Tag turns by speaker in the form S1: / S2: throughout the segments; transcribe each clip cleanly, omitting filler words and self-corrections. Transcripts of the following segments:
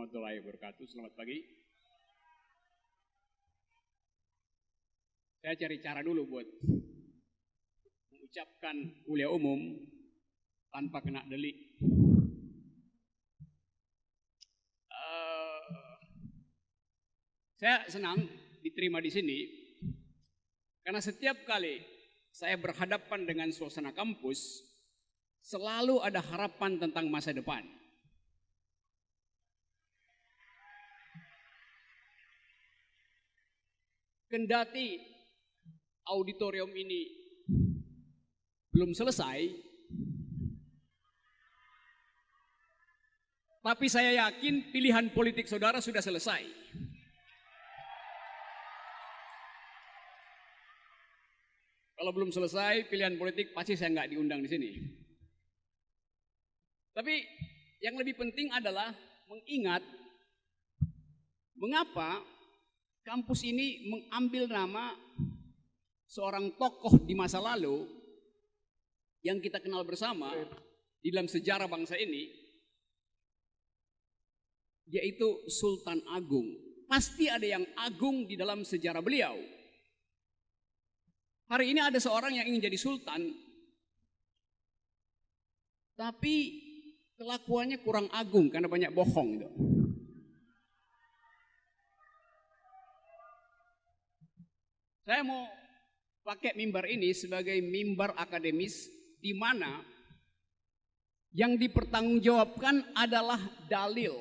S1: warahmatullahi wabarakatuh. Selamat pagi. Saya cari cara dulu buat mengucapkan kuliah umum tanpa kena delik. Saya senang diterima di sini karena setiap kali saya berhadapan dengan suasana kampus, selalu ada harapan tentang masa depan. Kendati auditorium ini belum selesai, tapi saya yakin pilihan politik saudara sudah selesai. Kalau belum selesai pilihan politik, pasti saya nggak diundang di sini. Tapi yang lebih penting adalah mengingat mengapa kampus ini mengambil nama seorang tokoh di masa lalu yang kita kenal bersama di dalam sejarah bangsa ini, yaitu Sultan Agung. Pasti ada yang agung di dalam sejarah beliau. Hari ini ada seorang yang ingin jadi sultan, tapi kelakuannya kurang agung karena banyak bohong gitu. Saya mau pakai mimbar ini sebagai mimbar akademis di mana yang dipertanggungjawabkan adalah dalil,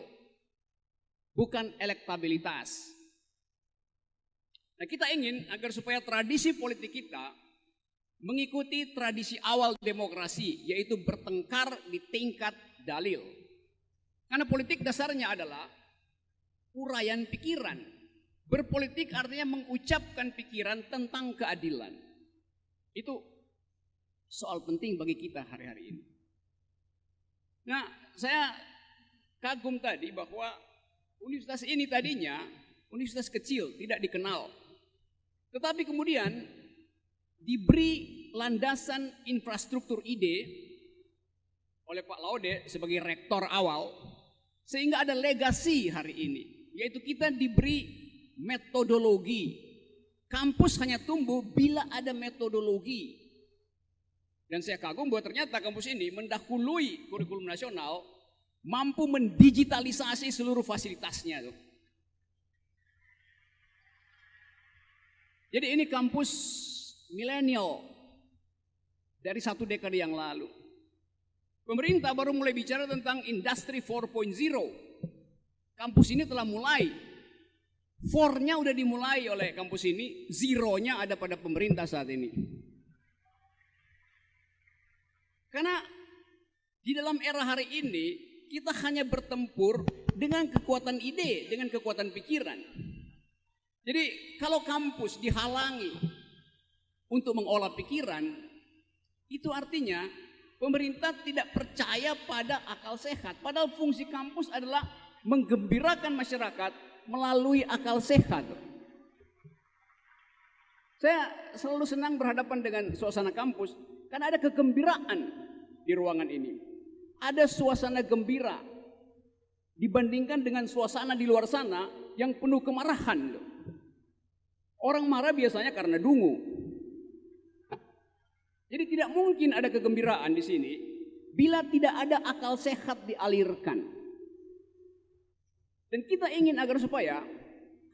S1: bukan elektabilitas. Nah, kita ingin agar supaya tradisi politik kita mengikuti tradisi awal demokrasi, yaitu bertengkar di tingkat dalil. Karena politik dasarnya adalah uraian pikiran. Berpolitik artinya mengucapkan pikiran tentang keadilan. Itu soal penting bagi kita hari-hari ini. Nah, saya kagum tadi bahwa universitas ini tadinya universitas kecil, tidak dikenal. Tetapi kemudian diberi landasan infrastruktur ide oleh Pak Laude sebagai rektor awal, sehingga ada legasi hari ini, yaitu kita diberi metodologi. Kampus hanya tumbuh bila ada metodologi. Dan saya kagum bahwa ternyata kampus ini mendahului kurikulum nasional, mampu mendigitalisasi seluruh fasilitasnya tuh. Jadi ini kampus milenial dari 1 dekade yang lalu. Pemerintah baru mulai bicara tentang industri 4.0. Kampus ini telah mulai. 4-nya udah dimulai oleh kampus ini, 0-nya ada pada pemerintah saat ini. Karena di dalam era hari ini kita hanya bertempur dengan kekuatan ide, dengan kekuatan pikiran. Jadi kalau kampus dihalangi untuk mengolah pikiran, itu artinya pemerintah tidak percaya pada akal sehat. Padahal fungsi kampus adalah menggembirakan masyarakat melalui akal sehat. Saya selalu senang berhadapan dengan suasana kampus karena ada kegembiraan di ruangan ini. Ada suasana gembira dibandingkan dengan suasana di luar sana yang penuh kemarahan. Orang marah biasanya karena dungu. Jadi tidak mungkin ada kegembiraan di sini bila tidak ada akal sehat dialirkan. Dan kita ingin agar supaya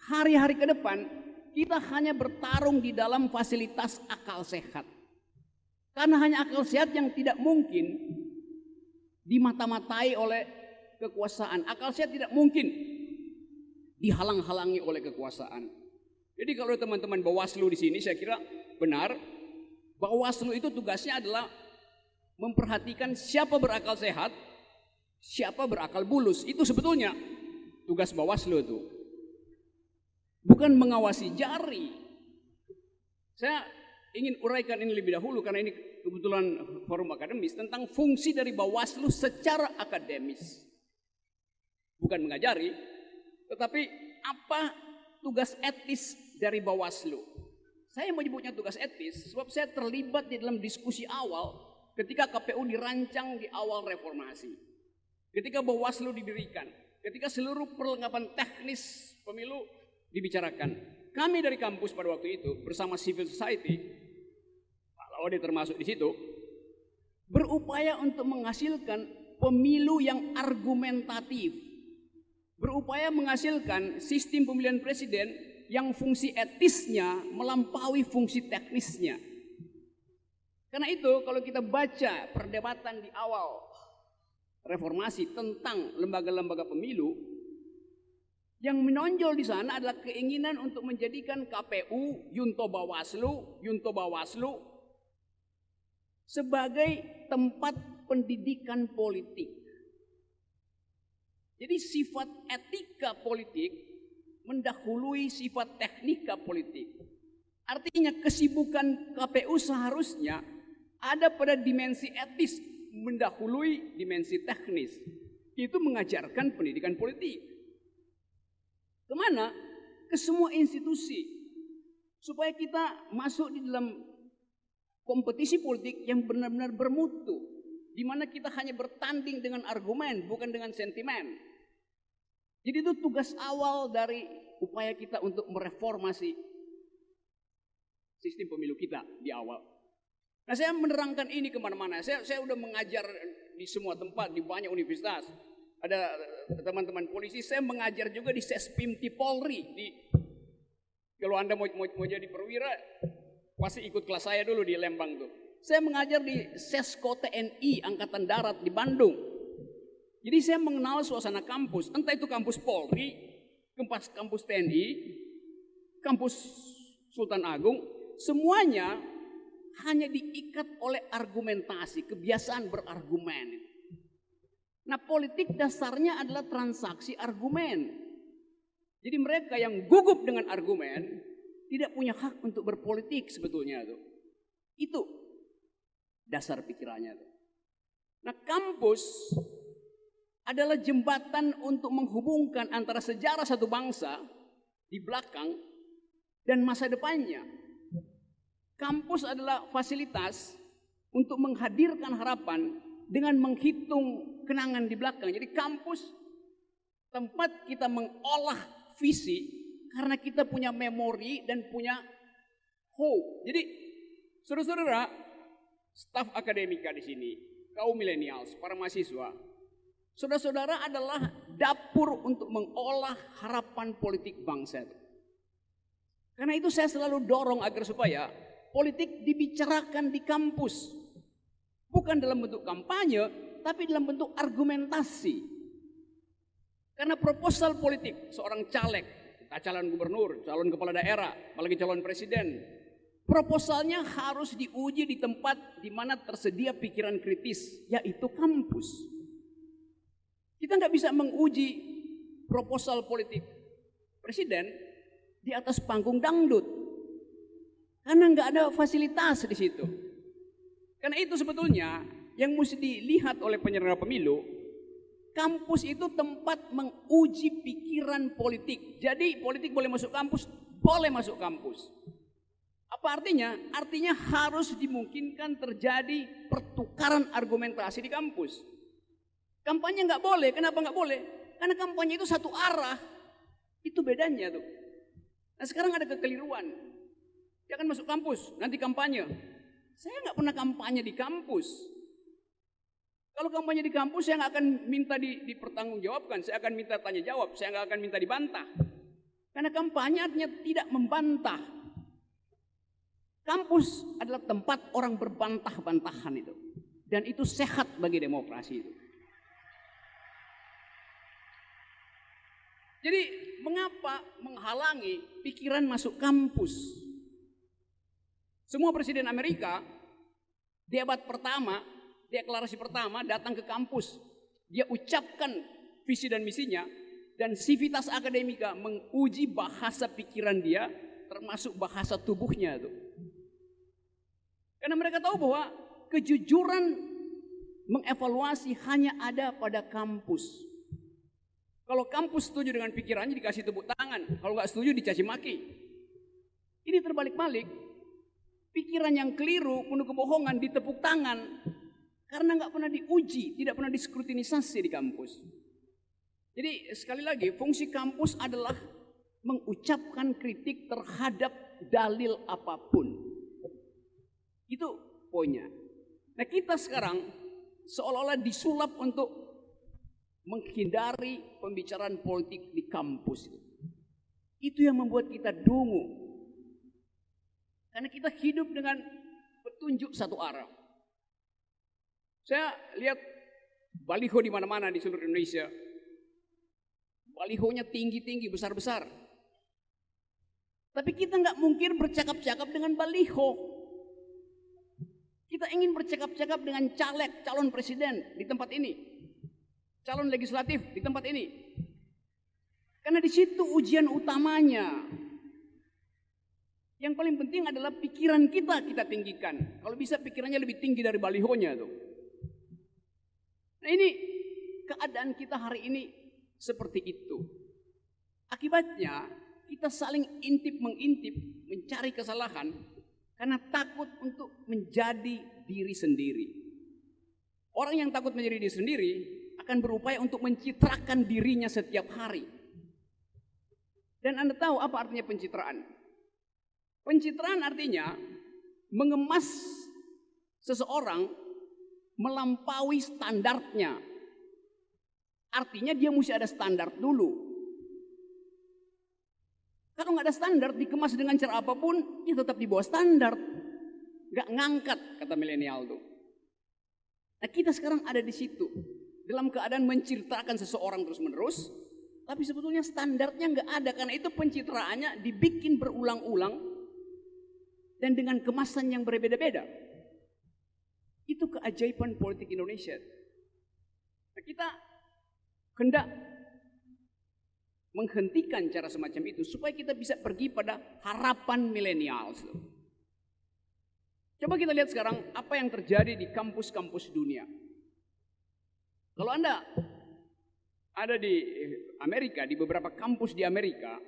S1: hari-hari ke depan kita hanya bertarung di dalam fasilitas akal sehat. Karena hanya akal sehat yang tidak mungkin dimata-matai oleh kekuasaan. Akal sehat tidak mungkin dihalang-halangi oleh kekuasaan. Jadi kalau teman-teman Bawaslu di sini, saya kira benar, Bawaslu itu tugasnya adalah memperhatikan siapa berakal sehat, siapa berakal bulus. Itu sebetulnya tugas Bawaslu itu. Bukan mengawasi jari. Saya ingin uraikan ini lebih dahulu karena ini kebetulan forum akademis tentang fungsi dari Bawaslu secara akademis. Bukan mengajari, tetapi apa tugas etis dari Bawaslu. Saya menyebutnya tugas etis sebab saya terlibat di dalam diskusi awal ketika KPU dirancang di awal reformasi. Ketika Bawaslu didirikan, ketika seluruh perlengkapan teknis pemilu dibicarakan. Kami dari kampus pada waktu itu bersama civil society, Pak Laude termasuk di situ, berupaya untuk menghasilkan pemilu yang argumentatif, berupaya menghasilkan sistem pemilihan presiden yang fungsi etisnya melampaui fungsi teknisnya. Karena itu kalau kita baca perdebatan di awal reformasi tentang lembaga-lembaga pemilu, yang menonjol di sana adalah keinginan untuk menjadikan KPU, Yunto Bawaslu sebagai tempat pendidikan politik. Jadi sifat etika politik mendahului sifat teknika politik. Artinya kesibukan KPU seharusnya ada pada dimensi etis mendahului dimensi teknis. Itu mengajarkan pendidikan politik. Kemana? Ke semua institusi. Supaya kita masuk di dalam kompetisi politik yang benar-benar bermutu. Di mana kita hanya bertanding dengan argumen, bukan dengan sentimen. Jadi itu tugas awal dari upaya kita untuk mereformasi sistem pemilu kita di awal. Nah, saya menerangkan ini kemana-mana. Saya sudah mengajar di semua tempat, di banyak universitas. Ada teman-teman polisi, saya mengajar juga di Sespimti Polri. Kalau Anda mau jadi perwira, pasti ikut kelas saya dulu di Lembang tuh. Saya mengajar di Sesko TNI Angkatan Darat di Bandung. Jadi saya mengenal suasana kampus, entah itu kampus Polri, kampus TNI, kampus Sultan Agung, semuanya hanya diikat oleh argumentasi, kebiasaan berargumen. Nah, politik dasarnya adalah transaksi argumen. Jadi mereka yang gugup dengan argumen tidak punya hak untuk berpolitik sebetulnya tuh. Itu dasar pikirannya tuh. Nah, kampus adalah jembatan untuk menghubungkan antara sejarah satu bangsa di belakang dan masa depannya. Kampus adalah fasilitas untuk menghadirkan harapan dengan menghitung kenangan di belakang. Jadi kampus tempat kita mengolah visi karena kita punya memori dan punya hope. Jadi saudara-saudara, staf akademika di sini, kaum milenials, para mahasiswa, saudara-saudara adalah dapur untuk mengolah harapan politik bangsa. Karena itu saya selalu dorong agar supaya politik dibicarakan di kampus. Bukan dalam bentuk kampanye, tapi dalam bentuk argumentasi. Karena proposal politik seorang caleg, calon gubernur, calon kepala daerah, apalagi calon presiden, proposalnya harus diuji di tempat di mana tersedia pikiran kritis, yaitu kampus. Kita nggak bisa menguji proposal politik presiden di atas panggung dangdut. Karena nggak ada fasilitas di situ. Karena itu sebetulnya yang mesti dilihat oleh penyelenggara pemilu, kampus itu tempat menguji pikiran politik. Jadi politik boleh masuk kampus, boleh masuk kampus. Apa artinya? Artinya harus dimungkinkan terjadi pertukaran argumentasi di kampus. Kampanye nggak boleh. Kenapa nggak boleh? Karena kampanye itu satu arah. Itu bedanya tuh. Nah sekarang ada kekeliruan. Dia akan masuk kampus, nanti kampanye. Saya nggak pernah kampanye di kampus. Kalau kampanye di kampus, saya nggak akan minta dipertanggungjawabkan. Saya akan minta tanya jawab. Saya nggak akan minta dibantah. Karena kampanye artinya tidak membantah. Kampus adalah tempat orang berbantah-bantahan itu. Dan itu sehat bagi demokrasi itu. Jadi mengapa menghalangi pikiran masuk kampus? Semua presiden Amerika di abad pertama, deklarasi pertama datang ke kampus. Dia ucapkan visi dan misinya dan Civitas Academica menguji bahasa pikiran dia termasuk bahasa tubuhnya itu. Karena mereka tahu bahwa kejujuran mengevaluasi hanya ada pada kampus. Kalau kampus setuju dengan pikirannya dikasih tepuk tangan, kalau nggak setuju dicaci maki. Ini terbalik-balik. Pikiran yang keliru, penuh kebohongan, ditepuk tangan. Karena nggak pernah diuji, tidak pernah diskrutinisasi di kampus. Jadi sekali lagi, fungsi kampus adalah mengucapkan kritik terhadap dalil apapun. Itu poinnya. Nah, kita sekarang seolah-olah disulap untuk menghindari pembicaraan politik di kampus. Itu yang membuat kita dungu. Karena kita hidup dengan petunjuk satu arah. Saya lihat baliho di mana-mana di seluruh Indonesia. Balihonya tinggi-tinggi, besar-besar. Tapi kita nggak mungkin bercakap-cakap dengan baliho. Kita ingin bercakap-cakap dengan caleg, calon presiden di tempat ini. Calon legislatif di tempat ini. Karena di situ ujian utamanya. Yang paling penting adalah pikiran kita tinggikan. Kalau bisa pikirannya lebih tinggi dari balihonya tuh. Nah, ini keadaan kita hari ini seperti itu. Akibatnya kita saling intip-mengintip, mencari kesalahan karena takut untuk menjadi diri sendiri. Orang yang takut menjadi diri sendiri akan berupaya untuk mencitrakan dirinya setiap hari. Dan Anda tahu apa artinya pencitraan? Pencitraan artinya mengemas seseorang melampaui standarnya. Artinya dia mesti ada standar dulu. Kalau nggak ada standar, dikemas dengan cara apapun, ya tetap di bawah standar. Nggak ngangkat, kata milenial tuh. Nah, kita sekarang ada di situ. Dalam keadaan menceritakan seseorang terus-menerus, tapi sebetulnya standarnya nggak ada. Karena itu pencitraannya dibikin berulang-ulang dan dengan kemasan yang berbeda-beda. Itu keajaiban politik Indonesia. Nah, kita hendak menghentikan cara semacam itu supaya kita bisa pergi pada harapan milenial. Coba kita lihat sekarang apa yang terjadi di kampus-kampus dunia. Kalau Anda ada di Amerika, di beberapa kampus di Amerika,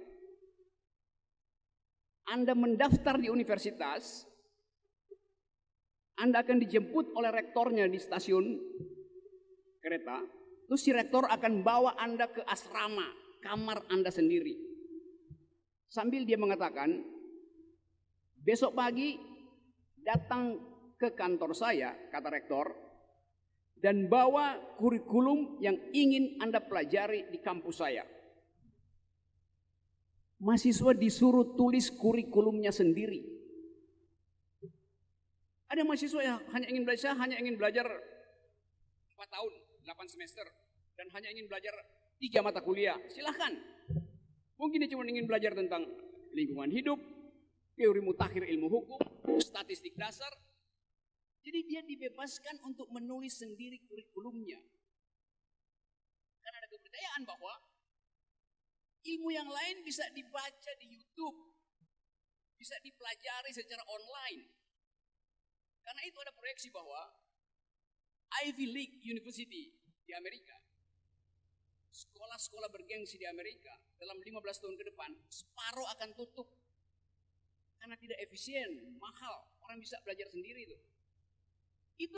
S1: Anda mendaftar di universitas, Anda akan dijemput oleh rektornya di stasiun kereta. Terus si rektor akan bawa Anda ke asrama, kamar Anda sendiri. Sambil dia mengatakan, besok pagi datang ke kantor saya, kata rektor, dan bawa kurikulum yang ingin Anda pelajari di kampus saya. Mahasiswa disuruh tulis kurikulumnya sendiri. Ada mahasiswa yang hanya ingin belajar 4 tahun. 8 semester dan hanya ingin belajar 3 mata kuliah, silahkan. Mungkin dia cuma ingin belajar tentang lingkungan hidup, teori mutakhir ilmu hukum, statistik dasar. Jadi dia dibebaskan untuk menulis sendiri kurikulumnya. Karena ada kepercayaan bahwa ilmu yang lain bisa dibaca di YouTube, bisa dipelajari secara online. Karena itu ada proyeksi bahwa Ivy League University di Amerika, sekolah-sekolah bergengsi di Amerika dalam 15 tahun ke depan, separuh akan tutup karena tidak efisien, mahal, orang bisa belajar sendiri itu.